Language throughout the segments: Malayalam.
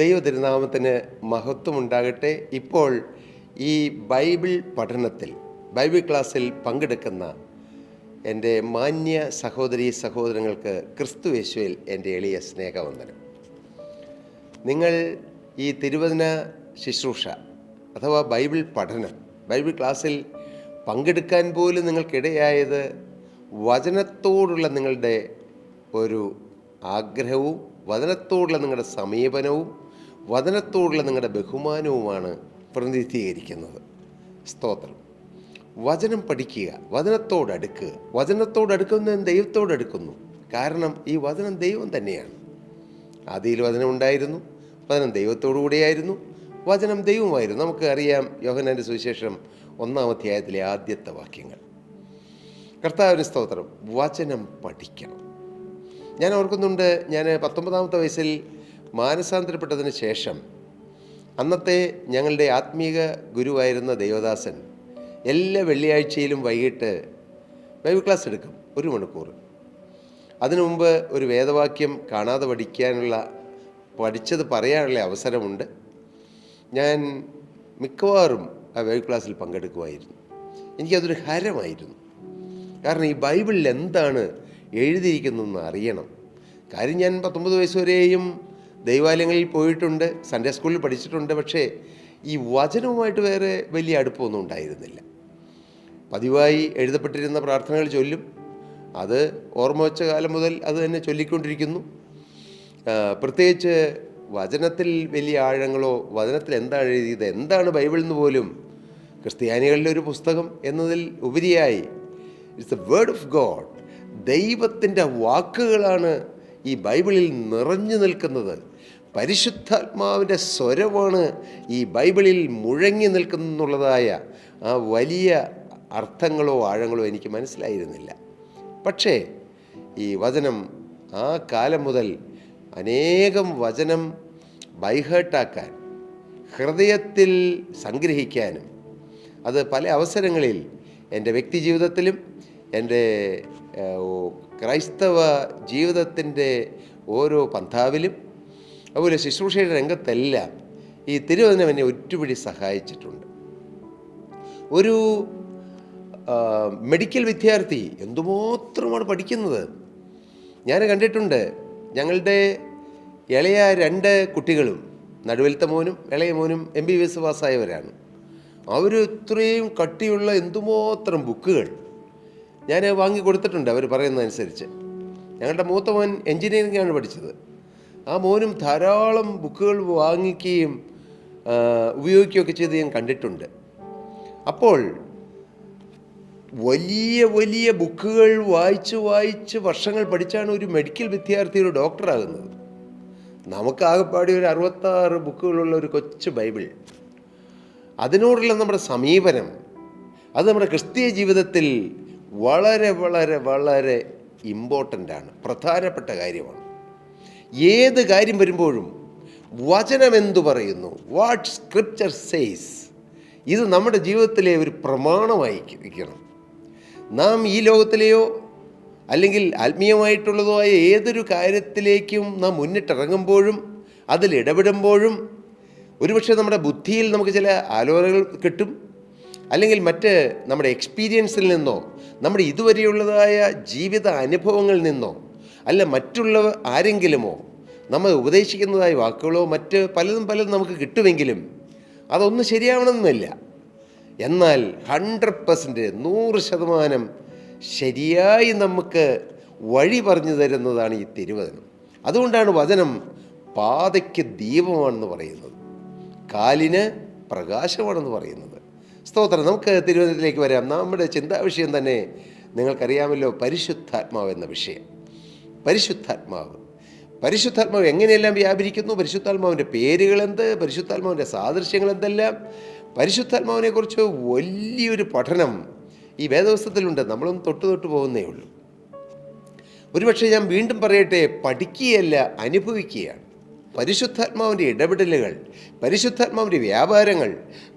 ദൈവ തിരുനാമത്തിന് മഹത്വമുണ്ടാകട്ടെ. ഇപ്പോൾ ഈ ബൈബിൾ പഠനത്തിൽ, ബൈബിൾ ക്ലാസ്സിൽ പങ്കെടുക്കുന്ന എൻ്റെ മാന്യ സഹോദരീ സഹോദരങ്ങൾക്ക് ക്രിസ്തു യേശുവിൽ എൻ്റെ എളിയ സ്നേഹവന്ദനം. നിങ്ങൾ ഈ തിരുവചന ശുശ്രൂഷ അഥവാ ബൈബിൾ പഠനം, ബൈബിൾ ക്ലാസ്സിൽ പങ്കെടുക്കാൻ പോലും നിങ്ങൾക്കിടയായത് വചനത്തോടുള്ള നിങ്ങളുടെ ഒരു ആഗ്രഹവും വചനത്തോടുള്ള നിങ്ങളുടെ സമീപനവും വചനത്തോടുള്ള നിങ്ങളുടെ ബഹുമാനവുമാണ് പ്രതിനിധീകരിക്കുന്നത്. സ്തോത്രം. വചനം പഠിക്കുക, വചനത്തോടടുക്കുക. വചനത്തോടടുക്കുന്ന ദൈവത്തോടടുക്കുന്നു. കാരണം ഈ വചനം ദൈവം തന്നെയാണ്. ആദിയിൽ വചനം ഉണ്ടായിരുന്നു, വചനം ദൈവത്തോടു കൂടിയായിരുന്നു, വചനം ദൈവമായിരുന്നു. നമുക്ക് അറിയാം യോഹന്നാൻ്റെ സുവിശേഷം 1-ാം അധ്യായത്തിലെ ആദ്യത്തെ വാക്യങ്ങൾ. കർത്താവിന് സ്തോത്രം. വചനം പഠിക്കണം. ഞാൻ ഓർക്കുന്നുണ്ട്, ഞാൻ 19-ാമത്തെ വയസ്സിൽ മാനസാന്തരപ്പെട്ടതിന് ശേഷം അന്നത്തെ ഞങ്ങളുടെ ആത്മീക ഗുരുവായിരുന്ന ദേവദാസൻ എല്ലാ വെള്ളിയാഴ്ചയിലും വൈകിട്ട് ബൈബിൾ ക്ലാസ് എടുക്കും, 1 മണിക്കൂർ. അതിനു മുമ്പ് ഒരു വേദവാക്യം കാണാതെ പഠിച്ചത് പറയാനുള്ള അവസരമുണ്ട്. ഞാൻ മിക്കവാറും ആ ബൈബിൾ ക്ലാസ്സിൽ പങ്കെടുക്കുമായിരുന്നു. എനിക്കതൊരു ഹരമായിരുന്നു. കാരണം ഈ ബൈബിളിൽ എന്താണ് എഴുതിയിരിക്കുന്നതെന്ന് അറിയണം. കാര്യം ഞാൻ 19 വയസ്സ് വരെയും ദൈവാലയങ്ങളിൽ പോയിട്ടുണ്ട്, സൺഡേ സ്കൂളിൽ പഠിച്ചിട്ടുണ്ട്. പക്ഷേ ഈ വചനവുമായിട്ട് വേറെ വലിയ അടുപ്പമൊന്നും ഉണ്ടായിരുന്നില്ല. പതിവായി എഴുതപ്പെട്ടിരുന്ന പ്രാർത്ഥനകൾ ചൊല്ലും, അത് ഓർമ്മ വെച്ച കാലം മുതൽ അത് തന്നെ ചൊല്ലിക്കൊണ്ടിരിക്കുന്നു. പ്രത്യേകിച്ച് വചനത്തിൽ വലിയ ആഴങ്ങളോ, വചനത്തിൽ എന്താണ് എഴുതിയത്, എന്താണ് ബൈബിൾ എന്ന് പോലും ക്രിസ്ത്യാനികളുടെ ഒരു പുസ്തകം എന്നതിൽ ഉപരിയായി it's the word of God. ദൈവത്തിൻ്റെ വാക്കുകളാണ് ഈ ബൈബിളിൽ നിറഞ്ഞു നിൽക്കുന്നത്. പരിശുദ്ധാത്മാവിൻ്റെ സ്വരമാണ് ഈ ബൈബിളിൽ മുഴങ്ങി നിൽക്കുന്നുള്ളതായ ആ വലിയ അർത്ഥങ്ങളോ ആഴങ്ങളോ എനിക്ക് മനസ്സിലായിരുന്നില്ല. പക്ഷേ ഈ വചനം ആ കാലം മുതൽ അനേകം വചനം ബൈഹേർട്ടാക്കാൻ, ഹൃദയത്തിൽ സംഗ്രഹിക്കാനും, അത് പല അവസരങ്ങളിൽ എൻ്റെ വ്യക്തി ജീവിതത്തിലും എൻ്റെ ക്രൈസ്തവ ജീവിതത്തിൻ്റെ ഓരോ പന്ഥാവിലും അതുപോലെ ശുശ്രൂഷയുടെ രംഗത്തെല്ലാം ഈ തിരുവചനം എന്നെ ഒറ്റുപിടി സഹായിച്ചിട്ടുണ്ട്. ഒരു മെഡിക്കൽ വിദ്യാർത്ഥി എന്തുമാത്രമാണ് പഠിക്കുന്നത് ഞാൻ കണ്ടിട്ടുണ്ട്. ഞങ്ങളുടെ ഇളയ 2 കുട്ടികളും, നടുവിലത്തെ മോനും ഇളയ മോനും MBBS പാസ്സായവരാണ്. അവർ ഇത്രയും കട്ടിയുള്ള എന്തുമാത്രം ബുക്കുകൾ ഞാൻ വാങ്ങിക്കൊടുത്തിട്ടുണ്ട് അവർ പറയുന്നതനുസരിച്ച്. ഞങ്ങളുടെ മൂത്ത മോൻ എൻജിനീയറിംഗാണ് പഠിച്ചത്. ആ മോനും ധാരാളം ബുക്കുകൾ വാങ്ങിക്കുകയും ഉപയോഗിക്കുകയൊക്കെ ചെയ്ത് ഞാൻ കണ്ടിട്ടുണ്ട്. അപ്പോൾ വലിയ വലിയ ബുക്കുകൾ വായിച്ച് വർഷങ്ങൾ പഠിച്ചാണ് ഒരു മെഡിക്കൽ വിദ്യാർത്ഥി ഒരു ഡോക്ടറാകുന്നത്. നമുക്കാകെപ്പാടി ഒരു 66 ബുക്കുകളുള്ള ഒരു കൊച്ചു ബൈബിൾ. അതിനോടുള്ള നമ്മുടെ സമീപനം, അത് നമ്മുടെ ക്രിസ്തീയ ജീവിതത്തിൽ വളരെ വളരെ വളരെ ഇമ്പോർട്ടൻ്റാണ്, പ്രധാനപ്പെട്ട കാര്യമാണ്. ഏത് കാര്യം വരുമ്പോഴും വചനം എന്തു പറയുന്നു, വാട്ട് സ്ക്രിപ്ചർ സേസ്, ഇത് നമ്മുടെ ജീവിതത്തിലെ ഒരു പ്രമാണമായിരിക്കണം. നാം ഈ ലോകത്തിലെയോ അല്ലെങ്കിൽ ആത്മീയമായിട്ടുള്ളതോ ആയ ഏതൊരു കാര്യത്തിലേക്കും നാം മുന്നിട്ടിറങ്ങുമ്പോഴും അതിലിടപെടുമ്പോഴും ഒരുപക്ഷെ നമ്മുടെ ബുദ്ധിയിൽ നമുക്ക് ചില ആലോചനകൾ കിട്ടും, അല്ലെങ്കിൽ മറ്റ് നമ്മുടെ എക്സ്പീരിയൻസിൽ നിന്നോ, നമ്മുടെ ഇതുവരെയുള്ളതായ ജീവിത അനുഭവങ്ങളിൽ നിന്നോ, അല്ല മറ്റുള്ള ആരെങ്കിലുമോ നമ്മൾ ഉപദേശിക്കുന്നതായ വാക്കുകളോ മറ്റ് പലതും നമുക്ക് കിട്ടുമെങ്കിലും അതൊന്നും ശരിയാവണമെന്നില്ല. എന്നാൽ 100% 100% ശരിയായി നമുക്ക് വഴി പറഞ്ഞു തരുന്നതാണ് ഈ തിരുവചനം. അതുകൊണ്ടാണ് വചനം പാതയ്ക്ക് ദീപമാണെന്ന് പറയുന്നത്, കാലിന് പ്രകാശമാണെന്ന് പറയുന്നത്. സ്തോത്രം. നമുക്ക് തിരുവചനത്തിലേക്ക് വരാം. നമ്മുടെ ചിന്താവിഷയം തന്നെ നിങ്ങൾക്കറിയാമല്ലോ, പരിശുദ്ധാത്മാവ് എന്ന വിഷയം. പരിശുദ്ധാത്മാവ് എങ്ങനെയെല്ലാം വ്യാപരിക്കുന്നു, പരിശുദ്ധാത്മാവിൻ്റെ പേരുകളെന്ത്, പരിശുദ്ധാത്മാവിൻ്റെ സാദൃശ്യങ്ങൾ എന്തെല്ലാം, പരിശുദ്ധാത്മാവിനെക്കുറിച്ച് വലിയൊരു പഠനം ഈ വേദപുസ്തകത്തിലുണ്ട്. നമ്മളൊന്ന് തൊട്ട് പോകുന്നേ ഉള്ളൂ. ഒരുപക്ഷെ ഞാൻ വീണ്ടും പറയട്ടെ, പഠിക്കുകയല്ല, അനുഭവിക്കുകയാണ്. പരിശുദ്ധാത്മാവിൻ്റെ ഇടപെടലുകൾ, പരിശുദ്ധാത്മാവിൻ്റെ വ്യാപാരങ്ങൾ,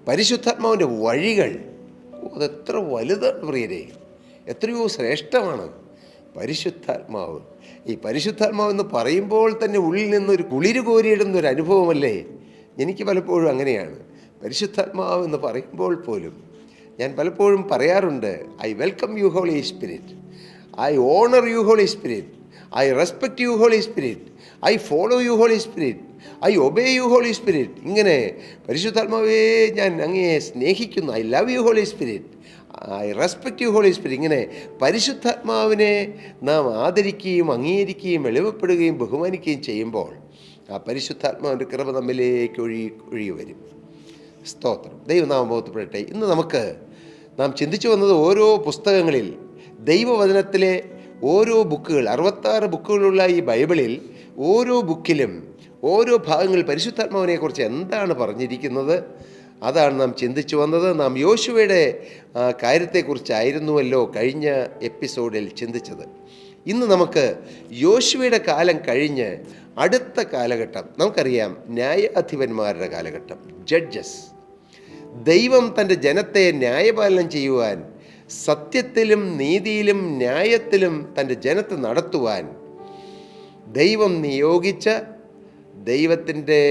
പരിശുദ്ധാത്മാവിൻ്റെ വഴികൾ, അതെത്ര വലുതാണ് പ്രിയരെ, എത്രയോ ശ്രേഷ്ഠമാണ്. പരിശുദ്ധാത്മാവ്. ഈ പരിശുദ്ധാത്മാവ് എന്ന് പറയുമ്പോൾ തന്നെ ഉള്ളിൽ നിന്നൊരു കുളിര് കോരിയിടുന്ന ഒരു അനുഭവമല്ലേ? എനിക്ക് പലപ്പോഴും അങ്ങനെയാണ്. പരിശുദ്ധാത്മാവ് എന്ന് പറയുമ്പോൾ പോലും ഞാൻ പലപ്പോഴും പറയാറുണ്ട്, I welcome you Holy Spirit, I honour you Holy Spirit, I respect you Holy Spirit, I follow you Holy Spirit, I obey you Holy Spirit. ഇങ്ങനെ പരിശുദ്ധാത്മാവേ ഞാൻ അങ്ങയെ സ്നേഹിക്കുന്നു, I love you Holy Spirit, I respect you Holy Spirit. ഇങ്ങനെ പരിശുദ്ധാത്മാവിനെ നാം ആദരിക്കുകയും അംഗീകരിക്കുകയും എളിമപ്പെടുകയും ബഹുമാനിക്കുകയും ചെയ്യുമ്പോൾ ആ പരിശുദ്ധാത്മാവിൻ്റെ കൃപ നമ്മിലേക്ക് ഒഴുകി വരും. സ്തോത്രം. ദൈവനാമം മഹത്വപ്പെടട്ടെ. ഇന്ന് നാം ചിന്തിച്ചു വന്നത് ഓരോ പുസ്തകങ്ങളിൽ ദൈവവചനത്തിലെ ഓരോ ബുക്കുകൾ, 66 ബുക്കുകളുള്ള ഈ ബൈബിളിൽ ഓരോ ബുക്കിലും ഓരോ ഭാഗങ്ങളിൽ പരിശുദ്ധാത്മാവിനെക്കുറിച്ച് എന്താണ് പറഞ്ഞിരിക്കുന്നത്, അതാണ് നാം ചിന്തിച്ചു വന്നത്. നാം യോശുവയുടെ കാര്യത്തെക്കുറിച്ചായിരുന്നുവല്ലോ കഴിഞ്ഞ എപ്പിസോഡിൽ ചിന്തിച്ചത്. ഇന്ന് നമുക്ക് യോശുവയുടെ കാലം കഴിഞ്ഞ് അടുത്ത കാലഘട്ടം, നമുക്കറിയാം ന്യായാധിപന്മാരുടെ കാലഘട്ടം, ജഡ്ജസ്. ദൈവം തൻ്റെ ജനത്തെ ന്യായപാലനം ചെയ്യുവാൻ, സത്യത്തിലും നീതിയിലും ന്യായത്തിലും തൻ്റെ ജനത്തെ നടത്തുവാൻ ദൈവം നിയോഗിച്ച ദൈവത്തിൻ്റെ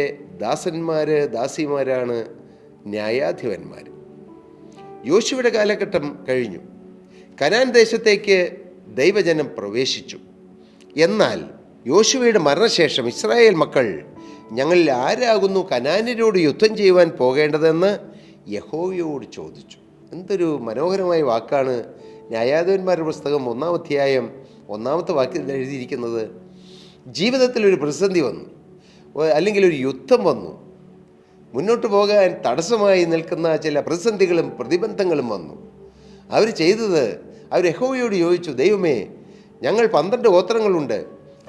ദാസിമാരാണ് ന്യായാധിപന്മാർ. യോശുവയുടെ കാലഘട്ടം കഴിഞ്ഞു. കനാൻ ദേശത്തേക്ക് ദൈവജനം പ്രവേശിച്ചു. എന്നാൽ യോശുവയുടെ മരണശേഷം ഇസ്രായേൽ മക്കൾ, ഞങ്ങളിൽ ആരാകുന്നു കനാന്യരോട് യുദ്ധം ചെയ്യുവാൻ പോകേണ്ടതെന്ന് യഹോവയോട് ചോദിച്ചു. എന്തൊരു മനോഹരമായ വാക്കാണ് ന്യായാധിപന്മാരുടെ പുസ്തകം 1-ാം അധ്യായം 1-ാമത്തെ വാക്യത്തിൽ എഴുതിയിരിക്കുന്നത്. ജീവിതത്തിലൊരു പ്രതിസന്ധി വന്നു, അല്ലെങ്കിൽ ഒരു യുദ്ധം വന്നു, മുന്നോട്ട് പോകാൻ തടസ്സമായി നിൽക്കുന്ന ചില പ്രതിസന്ധികളും പ്രതിബന്ധങ്ങളും വന്നു. അവർ ചെയ്തത്, അവർ യഹോവയോട് ചോദിച്ചു, ദൈവമേ, ഞങ്ങൾ 12 ഗോത്രങ്ങളുണ്ട്,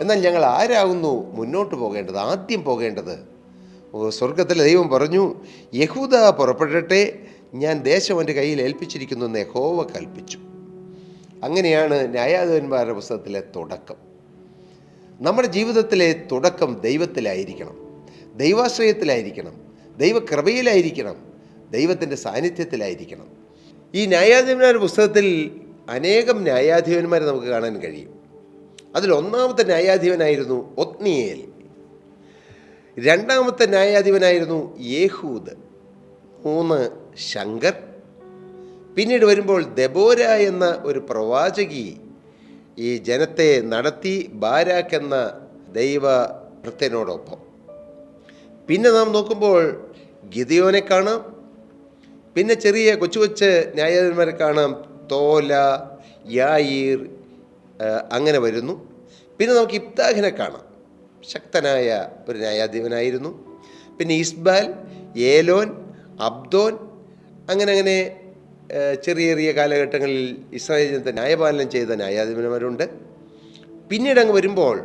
എന്നാൽ ഞങ്ങൾ ആരാകുന്നു മുന്നോട്ട് പോകേണ്ടത്, ആദ്യം പോകേണ്ടത്? സ്വർഗത്തിലെ ദൈവം പറഞ്ഞു, യഹൂദ പുറപ്പെടട്ടെ, ഞാൻ ദേശം എൻ്റെ കയ്യിൽ ഏൽപ്പിച്ചിരിക്കുന്നു എന്ന് യഹോവ കൽപ്പിച്ചു. അങ്ങനെയാണ് ന്യായാധിപന്മാരുടെ പുസ്തകത്തിലെ തുടക്കം. നമ്മുടെ ജീവിതത്തിലെ തുടക്കം ദൈവത്തിലായിരിക്കണം, ദൈവാശ്രയത്തിലായിരിക്കണം, ദൈവകൃപയിലായിരിക്കണം, ദൈവത്തിൻ്റെ സാന്നിധ്യത്തിലായിരിക്കണം. ഈ ന്യായാധിപന്മാരുടെ പുസ്തകത്തിൽ അനേകം ന്യായാധിപന്മാരെ നമുക്ക് കാണാൻ കഴിയും. അതിൽ 1-ാമത്തെ ന്യായാധിപനായിരുന്നു ഒത്നിയേൽ. 2-ാമത്തെ ന്യായാധിപനായിരുന്നു യേഹൂദ്. 3 ശങ്കർ. പിന്നീട് വരുമ്പോൾ ദെബോര എന്ന ഒരു പ്രവാചകി ഈ ജനത്തെ നടത്തി, ബാരാക്ക് എന്ന ദൈവഭൃത്യനോടൊപ്പം. പിന്നെ നാം നോക്കുമ്പോൾ ഗിദെയോനെ കാണാം. പിന്നെ ചെറിയ കൊച്ചു ന്യായാധിപന്മാരെ കാണാം, തോല, യായീർ, അങ്ങനെ വരുന്നു. പിന്നെ നമുക്ക് ഇബ്താഹിനെ കാണാം, ശക്തനായ ഒരു ന്യായാധിപനായിരുന്നു. പിന്നെ ഇസ്ബാൽ, ഏലോൻ, അബ്ദോൻ, അങ്ങനെ ചെറിയ ചെറിയ കാലഘട്ടങ്ങളിൽ ഇസ്രായേൽ ജനത്തെ ന്യായപാലനം ചെയ്ത ന്യായാധിപന്മാരുണ്ട്. പിന്നീട് അങ്ങ് വരുമ്പോൾ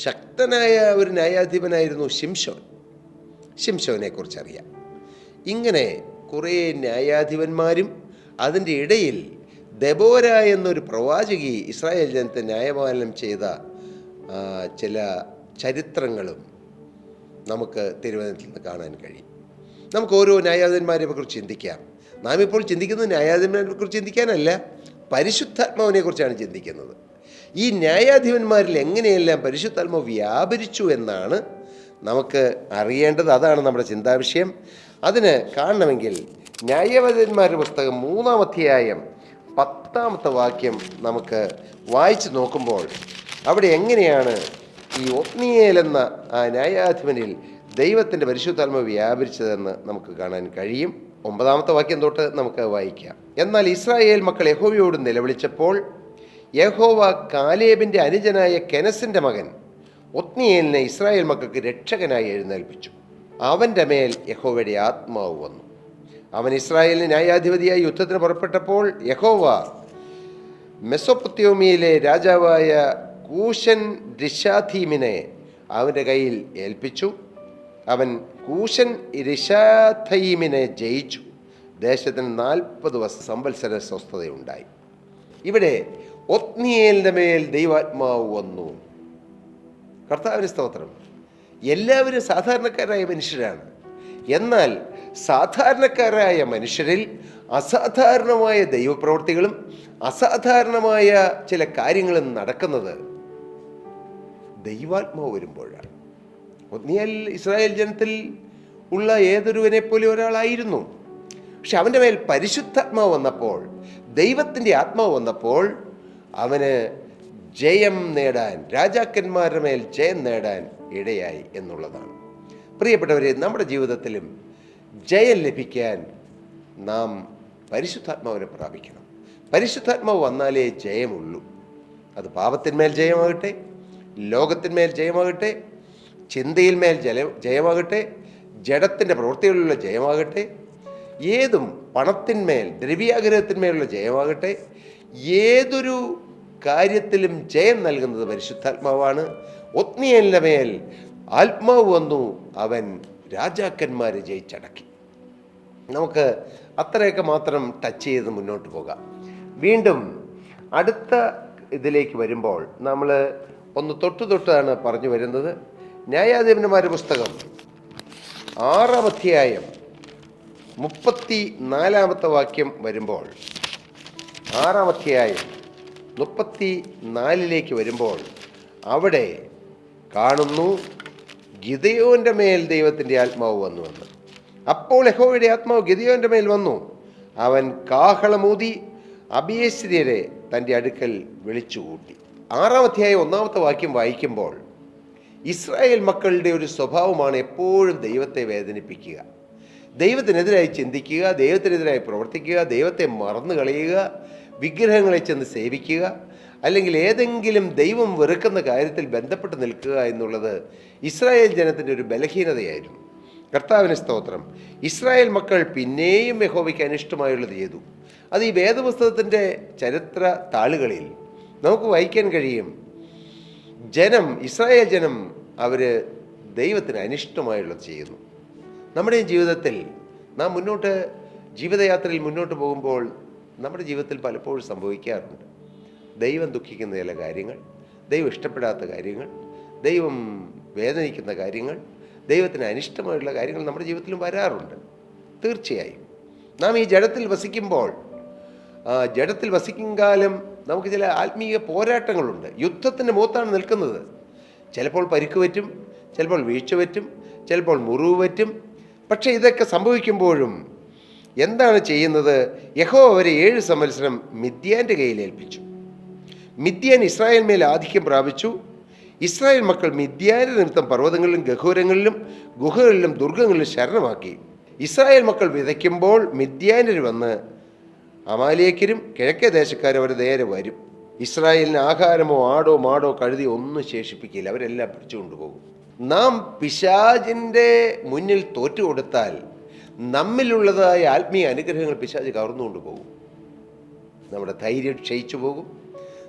ശക്തനായ ഒരു ന്യായാധിപനായിരുന്നു ശിംശോനെ കുറിച്ചറിയാം. ഇങ്ങനെ കുറേ ന്യായാധിപന്മാരും അതിൻ്റെ ഇടയിൽ ദെബോര എന്നൊരു പ്രവാചകി ഇസ്രായേൽ ജനത്തെ ന്യായപാലനം ചെയ്ത ചില ചരിത്രങ്ങളും നമുക്ക് തിരുവനന്തപുരത്ത് നിന്ന് കാണാൻ കഴിയും. നമുക്ക് ഓരോ ന്യായാധിപന്മാരെ കുറിച്ച് ചിന്തിക്കാം. നാം ഇപ്പോൾ ചിന്തിക്കുന്നത് ന്യായാധിപന്മാരെ കുറിച്ച് ചിന്തിക്കാനല്ല, പരിശുദ്ധാത്മാവിനെ കുറിച്ചാണ് ചിന്തിക്കുന്നത്. ഈ ന്യായാധിപന്മാരിൽ എങ്ങനെയെല്ലാം പരിശുദ്ധാത്മാവ് വ്യാപരിച്ചു എന്നാണ് നമുക്ക് അറിയേണ്ടത്. അതാണ് നമ്മുടെ ചിന്താവിഷയം. അതിന് കാണണമെങ്കിൽ ന്യായാധിപന്മാരുടെ പുസ്തകം 3-ാം അധ്യായം 10-ാമത്തെ വാക്യം നമുക്ക് വായിച്ച് നോക്കുമ്പോൾ അവിടെ എങ്ങനെയാണ് ഈ ഒത്നിയേൽ എന്ന ആ ന്യായാധിപനിൽ ദൈവത്തിൻ്റെ പരിശുദ്ധാത്മാവ് വ്യാപരിച്ചതെന്ന് നമുക്ക് കാണാൻ കഴിയും. 9-ാമത്തെ വാക്യം തൊട്ട് നമുക്ക് വായിക്കാം. എന്നാൽ ഇസ്രായേൽ മക്കൾ യഹോവയോട് നിലവിളിച്ചപ്പോൾ യഹോവ കാലേബിൻ്റെ അനുജനായ കെനസിൻ്റെ മകൻ ഒത്നിയേലിനെ ഇസ്രായേൽ മക്കൾക്ക് രക്ഷകനായി എഴുന്നേൽപ്പിച്ചു. അവൻ്റെ മേൽ യഹോവയുടെ ആത്മാവ് വന്നു. അവൻ ഇസ്രായേലിന് ന്യായാധിപതിയായി യുദ്ധത്തിന് പുറപ്പെട്ടപ്പോൾ യഹോവ മെസൊപ്പൊത്യോമിയയിലെ രാജാവായ കൂശൻ രിഷാഥീമിനെ അവൻ്റെ കയ്യിൽ ഏൽപ്പിച്ചു. അവൻ കൂശൻ രിഷാഥയീമിനെ ജയിച്ചു. ദേശത്തിന് 40 സംവത്സര സ്വസ്ഥതയുണ്ടായി. ഇവിടെ ഒത്നിയേലിൻ്റെ മേൽ ദൈവാത്മാവ് വന്നു. കർത്താവിന് സ്തോത്രം. എല്ലാവരും സാധാരണക്കാരായ മനുഷ്യരാണ്. എന്നാൽ സാധാരണക്കാരായ മനുഷ്യരിൽ അസാധാരണമായ ദൈവപ്രവൃത്തികളും അസാധാരണമായ ചില കാര്യങ്ങളും നടക്കുന്നത് ദൈവാത്മാവ് വരുമ്പോഴാണ്. ഒത്നിയേൽ ഇസ്രായേൽ ജനത്തിൽ ഉള്ള ഏതൊരുവനെ പോലെ ഒരാളായിരുന്നു. പക്ഷെ അവൻ്റെ മേൽ പരിശുദ്ധാത്മാവ് വന്നപ്പോൾ, ദൈവത്തിൻ്റെ ആത്മാവ് വന്നപ്പോൾ അവന് ജയം നേടാൻ, രാജാക്കന്മാരുടെ മേൽ ജയം നേടാൻ ഇടയായി എന്നുള്ളതാണ്. പ്രിയപ്പെട്ടവരെ, നമ്മുടെ ജീവിതത്തിലും ജയം ലഭിക്കാൻ നാം പരിശുദ്ധാത്മാവിനെ പ്രാപിക്കണം. പരിശുദ്ധാത്മാവ് വന്നാലേ ജയമുള്ളൂ. അത് പാപത്തിന്മേൽ ജയമാകട്ടെ, ലോകത്തിന്മേൽ ജയമാകട്ടെ, ചിന്തയിന്മേൽ ജയമാകട്ടെ, ജഡത്തിൻ്റെ പ്രവൃത്തികളിലുള്ള ജയമാകട്ടെ, ഏതും പണത്തിന്മേൽ, ദ്രവ്യാഗ്രഹത്തിന്മേലുള്ള ജയമാകട്ടെ, ഏതൊരു കാര്യത്തിലും ജയം നൽകുന്നത് പരിശുദ്ധാത്മാവാണ്. ഒത്നിയേലിൻ്റെ മേൽ ആത്മാവ് വന്നു, അവൻ രാജാക്കന്മാരെ ജയിച്ചടക്കി. നമുക്ക് അത്രയൊക്കെ മാത്രം ടച്ച് ചെയ്ത് മുന്നോട്ട് പോകാം. വീണ്ടും അടുത്ത ഇതിലേക്ക് വരുമ്പോൾ നമ്മൾ ഒന്ന് തൊട്ടാണ് പറഞ്ഞു വരുന്നത്. ന്യായാധിപന്മാരുടെ പുസ്തകം 6-ാം അധ്യായം 34-ാമത്തെ വാക്യം വരുമ്പോൾ, 6-ാം അധ്യായം 34-ലേക്ക് വരുമ്പോൾ അവിടെ കാണുന്നു, ഗിദെയോൻ്റെ മേൽ ദൈവത്തിൻ്റെ ആത്മാവ് വന്നുവെന്ന്. അപ്പോൾ യഹോവയുടെ ആത്മാവ് ഗിദെയോൻ്റെ മേൽ വന്നു. അവൻ കാഹളമൂതി അബിയേസ്ര്യരെ തൻ്റെ അടുക്കൽ വിളിച്ചുകൂട്ടി. 6-ാം അധ്യായം 1-ാമത്തെ വാക്യം വായിക്കുമ്പോൾ, ഇസ്രായേൽ മക്കളുടെ ഒരു സ്വഭാവമാണ് എപ്പോഴും ദൈവത്തെ വേദനിപ്പിക്കുക, ദൈവത്തിനെതിരായി ചിന്തിക്കുക, ദൈവത്തിനെതിരായി പ്രവർത്തിക്കുക, ദൈവത്തെ മറന്നു കളയുക, വിഗ്രഹങ്ങളെ ചെന്ന് സേവിക്കുക, അല്ലെങ്കിൽ ഏതെങ്കിലും ദൈവം വെറുക്കുന്ന കാര്യത്തിൽ ബന്ധപ്പെട്ട് നിൽക്കുക എന്നുള്ളത് ഇസ്രായേൽ ജനത്തിൻ്റെ ഒരു ബലഹീനതയായിരുന്നു. കർത്താവിന് സ്തോത്രം. ഇസ്രായേൽ മക്കൾ പിന്നെയും യഹോവയ്ക്ക് അനിഷ്ടമായുള്ളത് ചെയ്തു. അത് ഈ വേദപുസ്തകത്തിൻ്റെ ചരിത്ര താളുകളിൽ നമുക്ക് വായിക്കാൻ കഴിയും. ഇസ്രായേൽ ജനം അവർ ദൈവത്തിന് അനിഷ്ടമായുള്ളത് ചെയ്യുന്നു. നമ്മുടെ ജീവിതത്തിൽ നാം ജീവിതയാത്രയിൽ മുന്നോട്ട് പോകുമ്പോൾ നമ്മുടെ ജീവിതത്തിൽ പലപ്പോഴും സംഭവിക്കാറുണ്ട്. ദൈവം ദുഃഖിക്കുന്ന ചില കാര്യങ്ങൾ, ദൈവം ഇഷ്ടപ്പെടാത്ത കാര്യങ്ങൾ, ദൈവം വേദനിക്കുന്ന കാര്യങ്ങൾ, ദൈവത്തിന് അനിഷ്ടമായുള്ള കാര്യങ്ങൾ നമ്മുടെ ജീവിതത്തിലും വരാറുണ്ട്. തീർച്ചയായും നാം ഈ ജഡത്തിൽ വസിക്കും കാലം നമുക്ക് ചില ആത്മീയ പോരാട്ടങ്ങളുണ്ട്. യുദ്ധത്തിൻ്റെ മുഖത്താണ് നിൽക്കുന്നത്. ചിലപ്പോൾ പരിക്ക് പറ്റും, ചിലപ്പോൾ വീഴ്ച പറ്റും, ചിലപ്പോൾ മുറിവ് പറ്റും. പക്ഷേ ഇതൊക്കെ സംഭവിക്കുമ്പോഴും എന്താണ് ചെയ്യുന്നത്? യഹോവ അവരെ 7 സംവത്സരം മിദ്യാൻ്റെ കയ്യിൽ ഏൽപ്പിച്ചു. മിദ്യാൻ ഇസ്രായേൽ മേൽ ആധിക്യം പ്രാപിച്ചു. ഇസ്രായേൽ മക്കൾ മിദ്യാന്റെ നിമിത്തം പർവ്വതങ്ങളിലും ഗഹൂരങ്ങളിലും ഗുഹകളിലും ദുർഗങ്ങളിലും ശരണമാക്കി. ഇസ്രായേൽ മക്കൾ വിതയ്ക്കുമ്പോൾ മിദ്യാന്യർ വന്ന് അമാലേക്കരും കിഴക്കേ ദേശക്കാരും അവർ നേരെ വരും. ഇസ്രായേലിന് ആഹാരമോ ആടോ മാടോ കഴുതിയോ ഒന്നും ശേഷിപ്പിക്കില്ല, അവരെല്ലാം പിടിച്ചുകൊണ്ടുപോകും. നാം പിശാചിൻ്റെ മുന്നിൽ തോറ്റുകൊടുത്താൽ നമ്മിലുള്ളതായ ആത്മീയ അനുഗ്രഹങ്ങൾ പിശാച് കവർന്നുകൊണ്ട് പോകും. നമ്മുടെ ധൈര്യം ക്ഷയിച്ചു പോകും,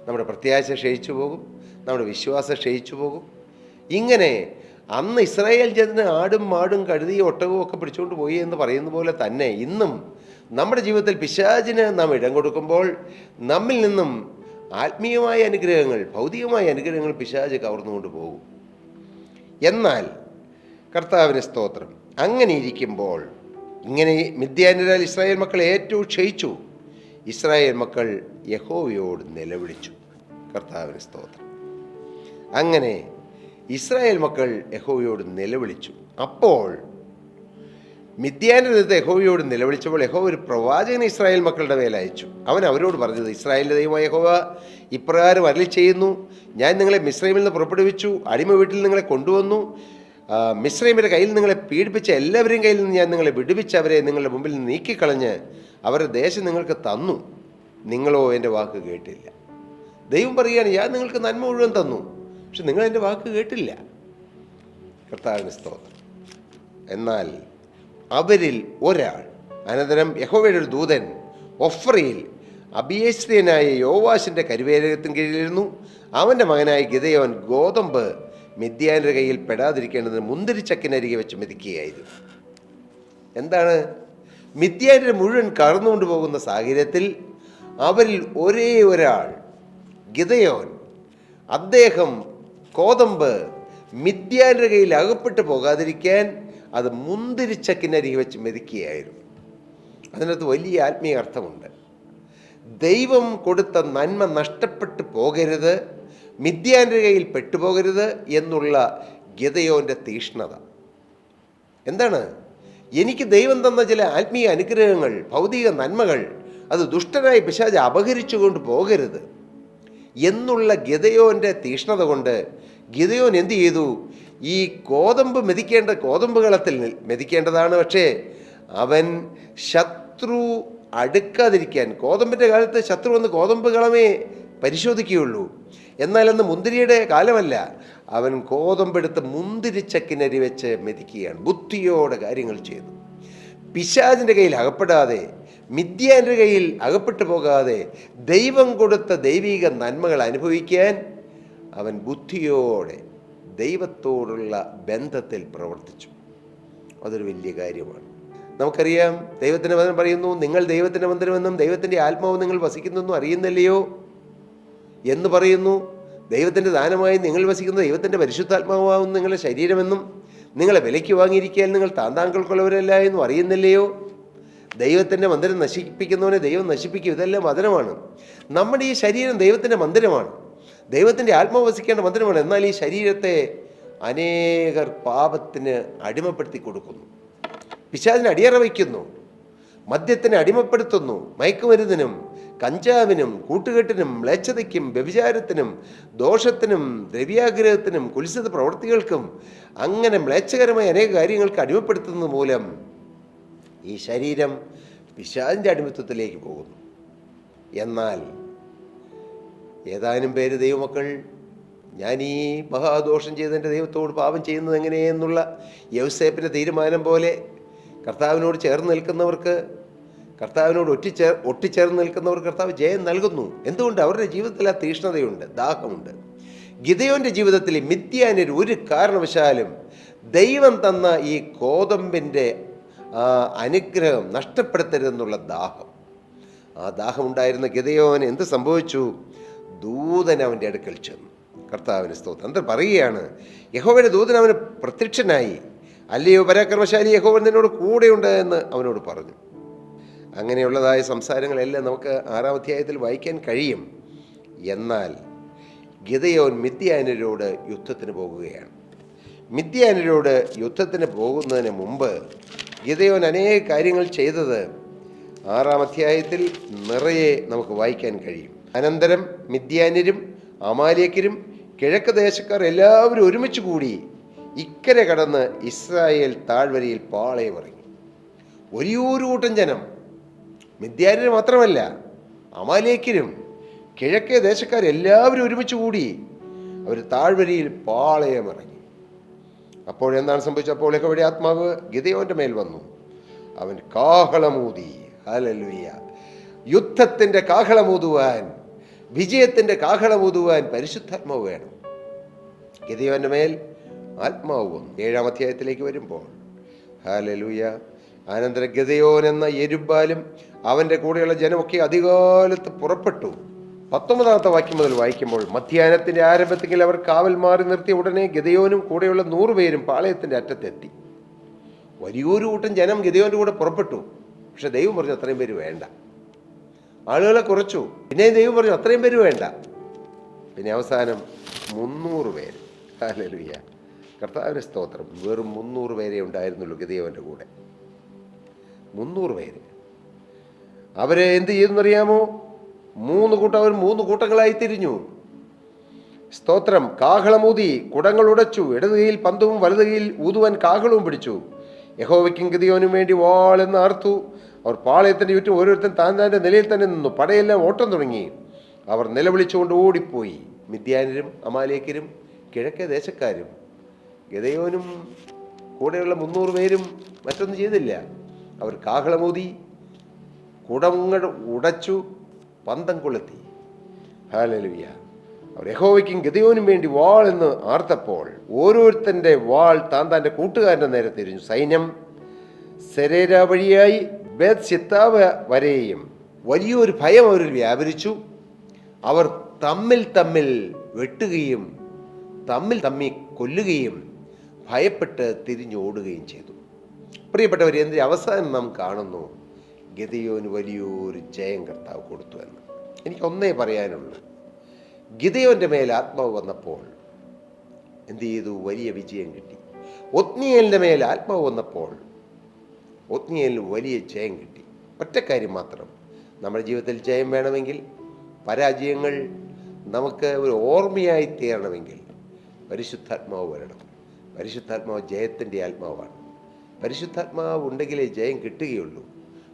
നമ്മുടെ പ്രത്യാശ ക്ഷയിച്ചു പോകും, നമ്മുടെ വിശ്വാസം ക്ഷയിച്ചു പോകും. ഇങ്ങനെ അന്ന് ഇസ്രായേൽ ജനത്തിന് ആടും മാടും കഴുതിയും ഒട്ടകവും ഒക്കെ പിടിച്ചുകൊണ്ട് പോയി എന്ന് പറയുന്ന പോലെ തന്നെ ഇന്നും നമ്മുടെ ജീവിതത്തിൽ പിശാചിന് നാം ഇടം കൊടുക്കുമ്പോൾ നമ്മിൽ നിന്നും ആത്മീയമായ അനുഗ്രഹങ്ങൾ, ഭൗതികമായ അനുഗ്രഹങ്ങൾ പിശാച് കവർന്നുകൊണ്ട് പോകും. എന്നാൽ കർത്താവിന് സ്തോത്രം, അങ്ങനെ ഇരിക്കുമ്പോൾ ഇങ്ങനെ മിദ്യാന്യരാൽ ഇസ്രായേൽ മക്കൾ ഏറ്റവും ക്ഷയിച്ചു. ഇസ്രായേൽ മക്കൾ യഹോവയോട് നിലവിളിച്ചു. കർത്താവിന് സ്തോത്രം. അങ്ങനെ ഇസ്രായേൽ മക്കൾ യഹോവയോട് നിലവിളിച്ചു. അപ്പോൾ മിദ്യാന്യർ യഹോവയോട് നിലവിളിച്ചപ്പോൾ യഹോവ ഒരു പ്രവാചകനെ ഇസ്രായേൽ മക്കളുടെ മേൽ അയച്ചു. അവൻ അവരോട് പറഞ്ഞത്, ഇസ്രായേലിൻ്റെ ദൈവമായ യഹോവ ഇപ്രകാരം അരുളി ചെയ്യുന്നു, ഞാൻ നിങ്ങളെ മിസ്രൈമിൽ നിന്ന് പുറപ്പെടുവിച്ചു, അടിമ വീട്ടിൽ നിങ്ങളെ കൊണ്ടുവന്നു, മിസ്രൈമിൻ്റെ കയ്യിൽ നിങ്ങളെ പീഡിപ്പിച്ച എല്ലാവരെയും കയ്യിൽ നിന്ന് ഞാൻ നിങ്ങളെ വിടുവിച്ച് അവരെ നിങ്ങളുടെ മുമ്പിൽ നിന്ന് നീക്കിക്കളഞ്ഞ് അവരുടെ ദേശം നിങ്ങൾക്ക് തന്നു. നിങ്ങളോ എൻ്റെ വാക്ക് കേട്ടില്ല. ദൈവം പറയുകയാണ്, ഞാൻ നിങ്ങൾക്ക് നന്മ മുഴുവൻ തന്നു, പക്ഷെ നിങ്ങൾ എൻ്റെ വാക്ക് കേട്ടില്ല. കർത്താവിന് സ്തോത്രം. എന്നാൽ അവരിൽ ഒരാൾ, അനന്തരം യഹോവയുടെ ഒരു ദൂതൻ ഒഫ്രയിൽ അബിയേസ്രിയനായ യോവാശിൻ്റെ കരുവേലകത്തിന് കീഴിലിരുന്നു. അവൻ്റെ മകനായ ഗിദെയോൻ ഗോതമ്പ് മിദ്യാന്റെ കയ്യിൽ പെടാതിരിക്കേണ്ടതിന് മുന്തിരിച്ചക്കിനരികെ വെച്ച് മെതിക്കുകയായിരുന്നു. എന്താണ്? മിദ്യാന്റെ മുഴുവൻ കറന്നുകൊണ്ട് പോകുന്ന സാഹചര്യത്തിൽ അവരിൽ ഒരേ ഒരാൾ ഗിദെയോൻ, അദ്ദേഹം ഗോതമ്പ് മിദ്യാന്റെ കയ്യിൽ അകപ്പെട്ടു പോകാതിരിക്കാൻ അത് മുന്തിരിച്ചക്കിനരികെ വെച്ച് മെതിക്കുകയായിരുന്നു. അതിനകത്ത് വലിയ ആത്മീയ അർത്ഥമുണ്ട്. ദൈവം കൊടുത്ത നന്മ നഷ്ടപ്പെട്ടു പോകരുത്, മിദ്യാൻ്റെ കയ്യിൽ പെട്ടുപോകരുത് എന്നുള്ള ഗിദെയോൻ്റെ തീഷ്ണത. എന്താണ്? എനിക്ക് ദൈവം തന്ന ചില ആത്മീയ അനുഗ്രഹങ്ങൾ, ഭൗതിക നന്മകൾ, അത് ദുഷ്ടനായി പിശാച് അപഹരിച്ചുകൊണ്ട് പോകരുത് എന്നുള്ള ഗിദെയോൻ്റെ തീഷ്ണത കൊണ്ട് ഗിദെയോൻ എന്തു ചെയ്തു? ഈ ഗോതമ്പ് മെതിക്കേണ്ട ഗോതമ്പ് കളത്തിൽ മെതിക്കേണ്ടതാണ്. പക്ഷേ അവൻ ശത്രു അടുക്കാതിരിക്കാൻ, ഗോതമ്പിൻ്റെ കാലത്ത് ശത്രു വന്ന് ഗോതമ്പ് കളമേ പരിശോധിക്കുകയുള്ളൂ. എന്നാൽ അന്ന് മുന്തിരിയുടെ കാലമല്ല. അവൻ ഗോതമ്പെടുത്ത് മുന്തിരിച്ചക്കിനരി വെച്ച് മെതിക്കുകയാണ്. ബുദ്ധിയോടെ കാര്യങ്ങൾ ചെയ്തു. പിശാചിൻ്റെ കയ്യിൽ അകപ്പെടാതെ, മിദ്യാൻ്റെ കയ്യിൽ അകപ്പെട്ടു പോകാതെ, ദൈവം കൊടുത്ത ദൈവിക നന്മകൾ അനുഭവിക്കാൻ അവൻ ബുദ്ധിയോടെ ദൈവത്തോടുള്ള ബന്ധത്തിൽ പ്രവർത്തിച്ചു. അതൊരു വലിയ കാര്യമാണ്. നമുക്കറിയാം, ദൈവത്തിൻ്റെ വചനം പറയുന്നു, നിങ്ങൾ ദൈവത്തിൻ്റെ മന്ദിരമെന്നും ദൈവത്തിൻ്റെ ആത്മാവ് നിങ്ങൾ വസിക്കുന്നെന്നും അറിയുന്നില്ലയോ എന്ന് പറയുന്നു. ദൈവത്തിൻ്റെ ദാനമായി നിങ്ങൾ വസിക്കുന്ന ദൈവത്തിൻ്റെ പരിശുദ്ധാത്മാവാകുന്നു നിങ്ങളുടെ ശരീരമെന്നും നിങ്ങളെ വിലയ്ക്ക് വാങ്ങിയിരിക്കാൻ നിങ്ങൾ താന്താങ്കൾക്കുള്ളവരല്ല എന്നും അറിയുന്നില്ലയോ? ദൈവത്തിൻ്റെ മന്ദിരം നശിപ്പിക്കുന്നവനെ ദൈവം നശിപ്പിക്കും. ഇതെല്ലാം വചനമാണ്. നമ്മുടെ ഈ ശരീരം ദൈവത്തിൻ്റെ മന്ദിരമാണ്, ദൈവത്തിൻ്റെ ആത്മാവ് വസിക്കേണ്ട മന്ദിരമാണ്. എന്നാൽ ഈ ശരീരത്തെ അനേകർ പാപത്തിന് അടിമപ്പെടുത്തി കൊടുക്കുന്നു, പിശാചിന് അടിയറ വയ്ക്കുന്നു, മദ്യത്തിന് അടിമപ്പെടുത്തുന്നു, മയക്കുമരുന്നിനും കഞ്ചാവിനും കൂട്ടുകെട്ടിനും മ്ലേച്ഛതയ്ക്കും വ്യഭിചാരത്തിനും ദോഷത്തിനും ദ്രവ്യാഗ്രഹത്തിനും കുൽസിത പ്രവൃത്തികൾക്കും അങ്ങനെ മ്ലേച്ഛകരമായ അനേക കാര്യങ്ങൾക്ക് അടിമപ്പെടുത്തുന്നത് മൂലം ഈ ശരീരം പിശാചിൻ്റെ അടിമത്വത്തിലേക്ക് പോകുന്നു. എന്നാൽ ഏതാനും പേര് ദൈവമക്കൾ, ഞാൻ ഈ മഹാദോഷം ചെയ്ത് എൻ്റെ ദൈവത്തോട് പാപം ചെയ്യുന്നത് എങ്ങനെയെന്നുള്ള യൗസേപ്പിൻ്റെ തീരുമാനം പോലെ കർത്താവിനോട് ചേർന്ന് നിൽക്കുന്നവർക്ക്, കർത്താവിനോട് ഒട്ടിച്ചേർന്ന് നിൽക്കുന്നവർക്ക് കർത്താവ് ജയം നൽകുന്നു. എന്തുകൊണ്ട്? അവരുടെ ജീവിതത്തിൽ ആ തീഷ്ണതയുണ്ട്, ദാഹമുണ്ട്. ഗിദെയോൻ്റെ ജീവിതത്തിൽ മിദ്യാന്യർ ഒരു കാരണവശാലും ദൈവം തന്ന ഈ ഗോതമ്പിൻ്റെ അനുഗ്രഹം നഷ്ടപ്പെടുത്തരുതെന്നുള്ള ദാഹം, ആ ദാഹമുണ്ടായിരുന്ന ഗിദെയോൻ എന്ത് സംഭവിച്ചു? ദൂതൻ അവൻ്റെ അടുക്കൽ ചെന്നു. കർത്താവിന് സ്തോത്രം. എന്നിട്ട് പറയുകയാണ്, യഹോവയുടെ ദൂതൻ അവന് പ്രത്യക്ഷനായി, അല്ലയോ പരാക്രമശാലി, യഹോവൻ നിന്നോട് കൂടെയുണ്ട് എന്ന് അവനോട് പറഞ്ഞു. അങ്ങനെയുള്ളതായ സംസാരങ്ങളെല്ലാം നമുക്ക് 6-ാം അധ്യായത്തിൽ വായിക്കാൻ കഴിയും. എന്നാൽ ഗിദെയോൻ മിദ്യാന്യരോട് യുദ്ധത്തിന് പോകുകയാണ്. മിദ്യാന്യരോട് യുദ്ധത്തിന് പോകുന്നതിന് മുമ്പ് ഗിദെയോൻ അനേക കാര്യങ്ങൾ ചെയ്തത് 6-ാം അധ്യായത്തിൽ നിറയെ നമുക്ക് വായിക്കാൻ കഴിയും. അനന്തരം മിദ്യാന്യരും അമാലേക്യരും കിഴക്ക് ദേശക്കാർ എല്ലാവരും ഒരുമിച്ച് കൂടി ഇക്കരെ കടന്ന് ഇസ്രായേൽ താഴ്വരയിൽ പാളയമിറങ്ങി. വലിയൊരു കൂട്ടം ജനം, മിദ്യാന്യർ മാത്രമല്ല, അമാലേക്യരും കിഴക്കേ ദേശക്കാരെല്ലാവരും ഒരുമിച്ച് കൂടി അവർ താഴ്വരയിൽ പാളയമിറങ്ങി. അപ്പോഴെന്താണ് സംഭവിച്ചത്? അപ്പോൾ യഹോവയുടെ ആത്മാവ് ഗിദെയോൻ്റെ മേൽ വന്നു. അവൻ കാഹളമൂതി. ഹല്ലേലൂയ! യുദ്ധത്തിൻ്റെ കാഹളമൂതുവാൻ, വിജയത്തിൻ്റെ കാഹളമൂതുവാൻ പരിശുദ്ധാത്മാവ് വേണം. ഗിദെയോൻ്റെ മേൽ ആത്മാവ് വന്നു. 7-ാം അധ്യായത്തിലേക്ക് വരുമ്പോൾ, ഹല്ലേലൂയ, അനന്തരം ഗിദെയോൻ എന്ന യെരുബ്ബാലും അവൻ്റെ കൂടെയുള്ള ജനമൊക്കെ അധികാലത്ത് പുറപ്പെട്ടു. 19-ാമത്തെ വാക്യം മുതൽ വായിക്കുമ്പോൾ, മധ്യാഹ്നത്തിൻ്റെ ആരംഭത്തിൽ അവർ കാവൽ മാറി നിർത്തിയ ഉടനെ ഗിദെയോനും കൂടെയുള്ള 100 പേരും പാളയത്തിൻ്റെ അറ്റത്തെത്തി. വലിയൊരു കൂട്ടം ജനം ഗിദെയോൻ്റെ കൂടെ പുറപ്പെട്ടു. പക്ഷെ ദൈവം പറഞ്ഞു അത്രയും പേര് വേണ്ട. ആളുകളെ കുറച്ചു. പിന്നെയും ദൈവം പറഞ്ഞു അത്രയും പേര് വേണ്ട. പിന്നെ അവസാനം 300 പേര്. ഹല്ലേലൂയ! കർത്താവിൻ്റെ സ്തോത്രം. വെറും 300 പേരെ ഉണ്ടായിരുന്നുള്ളൂ ഗിദെയോൻ്റെ കൂടെ. 300 പേര്. അവരെ എന്ത് ചെയ്തെന്നറിയാമോ? 3 കൂട്ടങ്ങളായി തിരിഞ്ഞു. സ്തോത്രം. കാഹളമൂതി, കുടങ്ങൾ ഉടച്ചു, ഇടത് കൈയിൽ പന്തവും വലത് കൈയിൽ ഊതുവാൻ കാഹളവും പിടിച്ചു. യഹോവയ്ക്കും ഗിദെയോനും വേണ്ടി വാളെന്ന് ആർത്തു. അവർ പാളയത്തിൻ്റെ ചുറ്റും ഓരോരുത്തൻ താൻ്റെ നിലയിൽ തന്നെ നിന്നു. പടയെല്ലാം ഓട്ടം തുടങ്ങി. അവർ നിലവിളിച്ചുകൊണ്ട് ഓടിപ്പോയി. മിദ്യാന്യരും അമാലേക്യരും കിഴക്കേ ദേശക്കാരും ഗിദെയോനും കൂടെയുള്ള 300 പേരും മറ്റൊന്നും ചെയ്തില്ല. അവർ കാഹളമൂതി, കുടങ്ങൾ ഉടച്ചു, പന്തം കൊളുത്തി. ഹല്ലേലൂയ! അവർ യഹോവയ്ക്കും ഗിദെയോനും വേണ്ടി വാൾ എന്ന് ആർത്തപ്പോൾ ഓരോരുത്തൻ്റെ വാൾ താൻ്റെ കൂട്ടുകാരൻ്റെ നേരെ തിരിഞ്ഞു. സൈന്യം സെരേര വഴിയായി ബേത്ത്ശിത്താവ് വരെയും വലിയൊരു ഭയം അവരിൽ വ്യാപരിച്ചു. അവർ തമ്മിൽ വെട്ടുകയും തമ്മിൽ കൊല്ലുകയും ഭയപ്പെട്ട് തിരിഞ്ഞോടുകയും ചെയ്തു. പ്രിയപ്പെട്ടവർ, എന്തിന് അവസാനം നാം കാണുന്നു ഗിദെയോന് വലിയൊരു ജയം കർത്താവ് കൊടുത്തു എന്ന്. എനിക്കൊന്നേ പറയാനുള്ളൂ, ഗിദെയോൻ്റെ മേൽ ആത്മാവ് വന്നപ്പോൾ എന്ത് ചെയ്തു? വലിയ വിജയം കിട്ടി. ഒത്നിയേലിൻ്റെ മേൽ ആത്മാവ് വന്നപ്പോൾ ഒത്നിയേലിന് വലിയ ജയം കിട്ടി. ഒറ്റക്കാര്യം മാത്രം, നമ്മുടെ ജീവിതത്തിൽ ജയം വേണമെങ്കിൽ, പരാജയങ്ങൾ നമുക്ക് ഒരു ഓർമ്മയായി തീരണമെങ്കിൽ പരിശുദ്ധാത്മാവ് വരണം. പരിശുദ്ധാത്മാവ് ജയത്തിൻ്റെ ആത്മാവാണ്. പരിശുദ്ധാത്മാവ് ഉണ്ടെങ്കിലേ ജയം കിട്ടുകയുള്ളൂ.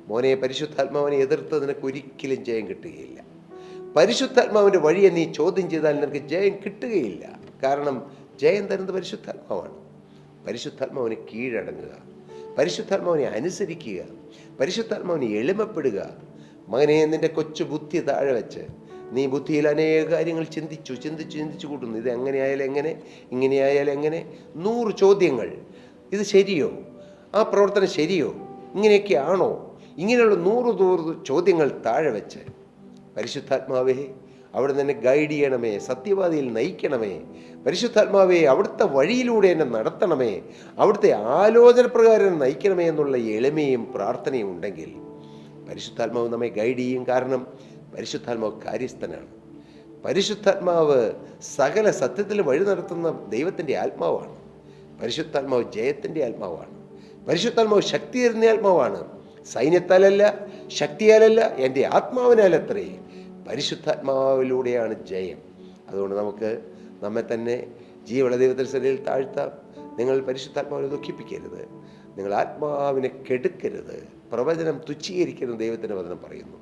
മോനെ, പരിശുദ്ധാത്മാവിനെ എതിർത്ത് നിനക്ക് ഒരിക്കലും ജയം കിട്ടുകയില്ല. പരിശുദ്ധാത്മാവിൻ്റെ വഴിയെ നീ ചോദ്യം ചെയ്താൽ നിനക്ക് ജയം കിട്ടുകയില്ല. കാരണം ജയം തരുന്നത് പരിശുദ്ധാത്മാവാണ്. പരിശുദ്ധാത്മാവിന് കീഴടങ്ങുക, പരിശുദ്ധാത്മാവിനെ അനുസരിക്കുക, പരിശുദ്ധാത്മാവിനെ എളിമപ്പെടുക. മകനെ, നിൻ്റെ കൊച്ചു ബുദ്ധി താഴെ വെച്ച് നീ ബുദ്ധിയിൽ അനേക കാര്യങ്ങൾ ചിന്തിച്ചു കൂട്ടുന്നു. ഇത് എങ്ങനെയായാലും എങ്ങനെ, ഇങ്ങനെയായാലും എങ്ങനെ, 100 ചോദ്യങ്ങൾ. ഇത് ശരിയോ? ആ പ്രവർത്തനം ശരിയോ? ഇങ്ങനെയൊക്കെ ആണോ? ഇങ്ങനെയുള്ള 100 ചോദ്യങ്ങൾ താഴെ വെച്ച് പരിശുദ്ധാത്മാവേ അവിടെ നിന്ന് ഗൈഡ് ചെയ്യണമേ, സത്യവാദിയിൽ നയിക്കണമേ. പരിശുദ്ധാത്മാവേ അവിടുത്തെ വഴിയിലൂടെ എന്നെ നടത്തണമേ, അവിടുത്തെ ആലോചന പ്രകാരം നയിക്കണമേ എന്നുള്ള എളിമയും പ്രാർത്ഥനയും ഉണ്ടെങ്കിൽ പരിശുദ്ധാത്മാവ് നമ്മെ ഗൈഡ് ചെയ്യും. കാരണം പരിശുദ്ധാത്മാവ് കാര്യസ്ഥനാണ്. പരിശുദ്ധാത്മാവ് സകല സത്യത്തിൽ വഴി നടത്തുന്ന ദൈവത്തിൻ്റെ ആത്മാവാണ്. പരിശുദ്ധാത്മാവ് ജയത്തിൻ്റെ ആത്മാവാണ്. പരിശുദ്ധാത്മാവ് ശക്തി തരുന്ന ആത്മാവാണ്. സൈന്യത്താലല്ല, ശക്തിയാലല്ല, എൻ്റെ ആത്മാവിനാലത്രേ. പരിശുദ്ധാത്മാവിലൂടെയാണ് ജയം. അതുകൊണ്ട് നമുക്ക് നമ്മെ തന്നെ ജീവനുള്ള ദൈവത്തിൻ്റെ സന്നിധിയിൽ താഴ്ത്താം. നിങ്ങൾ പരിശുദ്ധാത്മാവിനെ ദുഃഖിപ്പിക്കരുത്, നിങ്ങൾ ആത്മാവിനെ കെടുക്കരുത്, പ്രവചനം തുച്ഛീകരിക്കരുത്. ദൈവത്തിൻ്റെ വചനം പറയുന്നു.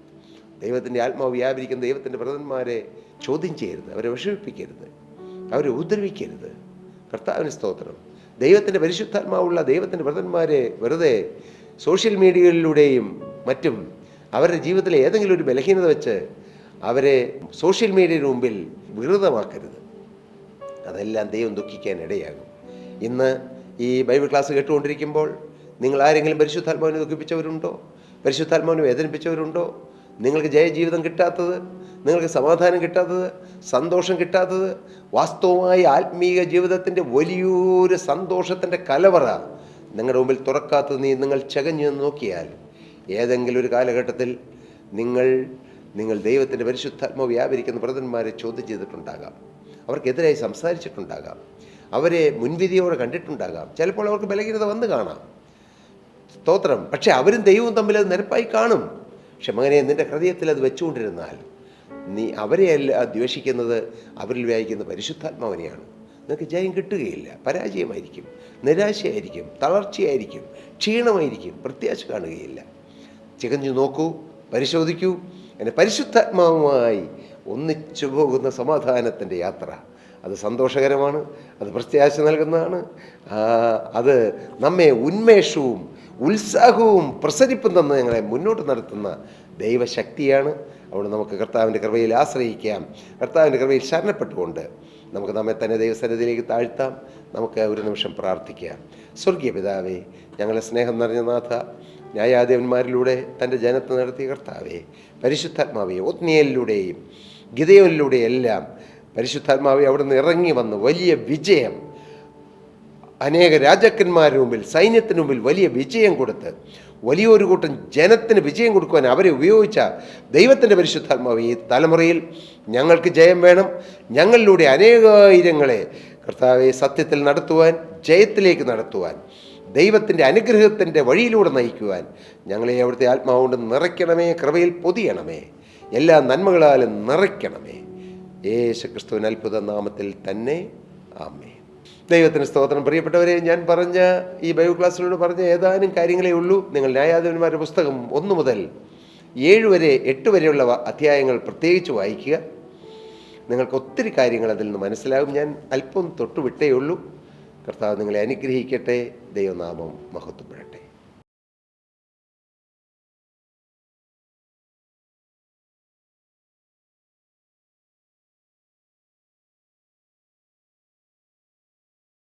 ദൈവത്തിൻ്റെ ആത്മാവ് വ്യാപരിക്കുന്ന ദൈവത്തിൻ്റെ വ്രതന്മാരെ ചോദ്യം ചെയ്യരുത്, അവരെ വിഷമിപ്പിക്കരുത്, അവരെ ഉപദ്രവിക്കരുത്. കർത്താവിന് സ്തോത്രം. ദൈവത്തിൻ്റെ പരിശുദ്ധാത്മാവുള്ള ദൈവത്തിൻ്റെ വ്രതന്മാരെ വെറുതെ സോഷ്യൽ മീഡിയകളിലൂടെയും മറ്റും അവരുടെ ജീവിതത്തിലെ ഏതെങ്കിലും ഒരു ബലഹീനത വെച്ച് അവരെ സോഷ്യൽ മീഡിയയുടെ മുമ്പിൽ വികൃതമാക്കരുത്. അതെല്ലാം ദൈവം ദുഃഖിക്കാൻ ഇടയാകും. ഇന്ന് ഈ ബൈബിൾ ക്ലാസ് കേട്ടുകൊണ്ടിരിക്കുമ്പോൾ നിങ്ങൾ ആരെങ്കിലും പരിശുദ്ധാത്മാവിനെ ദുഃഖിപ്പിച്ചവരുണ്ടോ? പരിശുദ്ധാത്മാവിനെ വേദനിപ്പിച്ചവരുണ്ടോ? നിങ്ങൾക്ക് ജയജീവിതം കിട്ടാത്തത്, നിങ്ങൾക്ക് സമാധാനം കിട്ടാത്തത്, സന്തോഷം കിട്ടാത്തത്, വാസ്തവമായ ആത്മീയ ജീവിതത്തിൻ്റെ വലിയൊരു സന്തോഷത്തിൻ്റെ കലവറ നിങ്ങളുടെ മുമ്പിൽ തുറക്കാത്തത് നിങ്ങൾ ചകഞ്ഞു നോക്കിയാൽ ഏതെങ്കിലും ഒരു കാലഘട്ടത്തിൽ നിങ്ങൾ ദൈവത്തിൻ്റെ പരിശുദ്ധാത്മാവ് വ്യാപരിക്കുന്ന വ്രതന്മാരെ ചോദ്യം ചെയ്തിട്ടുണ്ടാകാം, അവർക്കെതിരായി സംസാരിച്ചിട്ടുണ്ടാകാം, അവരെ മുൻവിധിയോടെ കണ്ടിട്ടുണ്ടാകാം. ചിലപ്പോൾ അവർക്ക് ബലഹീനത വന്ന് കാണാം, സ്തോത്രം. പക്ഷേ അവരും ദൈവവും തമ്മിൽ അത് നിരപ്പായി കാണും. പക്ഷെ മകനെ, നിൻ്റെ ഹൃദയത്തിൽ അത് വെച്ചുകൊണ്ടിരുന്നാൽ നീ അവരെയല്ല ദ്വേഷിക്കുന്നത്, അവരിൽ വ്യാപിക്കുന്ന പരിശുദ്ധാത്മാവിനെയാണ്. നിനക്ക് ജയം കിട്ടുകയില്ല. പരാജയമായിരിക്കും, നിരാശയായിരിക്കും, തളർച്ചയായിരിക്കും, ക്ഷീണമായിരിക്കും, പ്രത്യാശ കാണുകയില്ല. ചികഞ്ഞു നോക്കൂ, പരിശോധിക്കൂ. അങ്ങനെ പരിശുദ്ധാത്മാവുമായി ഒന്നിച്ചു പോകുന്ന സമാധാനത്തിൻ്റെ യാത്ര അത് സന്തോഷകരമാണ്, അത് പ്രത്യാശ നൽകുന്നതാണ്. അത് നമ്മെ ഉന്മേഷവും ഉത്സാഹവും പ്രസരിപ്പും തന്ന് ഞങ്ങളെ മുന്നോട്ട് നടത്തുന്ന ദൈവശക്തിയാണ്. അവിടെ നമുക്ക് കർത്താവിൻ്റെ കൃപയിൽ ആശ്രയിക്കാം. കർത്താവിൻ്റെ കൃപയിൽ ശരണപ്പെട്ടുകൊണ്ട് നമുക്ക് നമ്മെ തന്നെ ദൈവസന്നിധിയിലേക്ക് താഴ്ത്താം. നമുക്ക് ഒരു നിമിഷം പ്രാർത്ഥിക്കാം. സ്വർഗീയ പിതാവേ, ഞങ്ങളെ സ്നേഹം നിറഞ്ഞ നാഥ, ന്യായാധിപന്മാരിലൂടെ തൻ്റെ ജനത്തെ നടത്തിയ കർത്താവേ, പരിശുദ്ധാത്മാവേ ഒത്നിയേലിലൂടെയും ഗിദെയോനിലൂടെയെല്ലാം പരിശുദ്ധാത്മാവെ അവിടുന്ന് ഇറങ്ങി വന്ന് വലിയ വിജയം, അനേക രാജാക്കന്മാരുടെ മുമ്പിൽ, സൈന്യത്തിന് മുമ്പിൽ വലിയ വിജയം കൊടുത്ത് വലിയൊരു കൂട്ടം ജനത്തിന് വിജയം കൊടുക്കുവാൻ അവരെ ഉപയോഗിച്ച ദൈവത്തിൻ്റെ പരിശുദ്ധാത്മാവ് ഈ തലമുറയിൽ ഞങ്ങൾക്ക് ജയം വേണം. ഞങ്ങളിലൂടെ അനേകായിരങ്ങളെ കർത്താവെ സത്യത്തിൽ നടത്തുവാൻ, ജയത്തിലേക്ക് നടത്തുവാൻ, ദൈവത്തിൻ്റെ അനുഗ്രഹത്തിൻ്റെ വഴിയിലൂടെ നയിക്കുവാൻ ഞങ്ങളെ അവിടുത്തെ ആത്മാവുകൊണ്ട് നിറയ്ക്കണമേ. കൃപയിൽ പൊതിയണമേ. എല്ലാ നന്മകളാലും നിറയ്ക്കണമേ. യേശുക്രിസ്തുവിൻ അത്ഭുത നാമത്തിൽ തന്നെ ആമേൻ. ദൈവത്തിന് സ്തോത്രം. പ്രിയപ്പെട്ടവരെ, ഞാൻ പറഞ്ഞ ഈ ബൈബിൾ ക്ലാസ്സിലൂടെ പറഞ്ഞ ഏതാനും കാര്യങ്ങളേ ഉള്ളൂ. നിങ്ങൾ ന്യായാധിപന്മാരുടെ പുസ്തകം 1 മുതൽ 7 വരെ 8 വരെയുള്ള അധ്യായങ്ങൾ പ്രത്യേകിച്ച് വായിക്കുക. നിങ്ങൾക്ക് ഒത്തിരി കാര്യങ്ങൾ അതിൽ നിന്ന് മനസ്സിലാകും. ഞാൻ അല്പം തൊട്ടുവിട്ടേ ഉള്ളൂ. കർത്താവ് നിങ്ങളെ അനുഗ്രഹിക്കട്ടെ. ദൈവനാമം മഹത്വപ്പെടട്ടെ.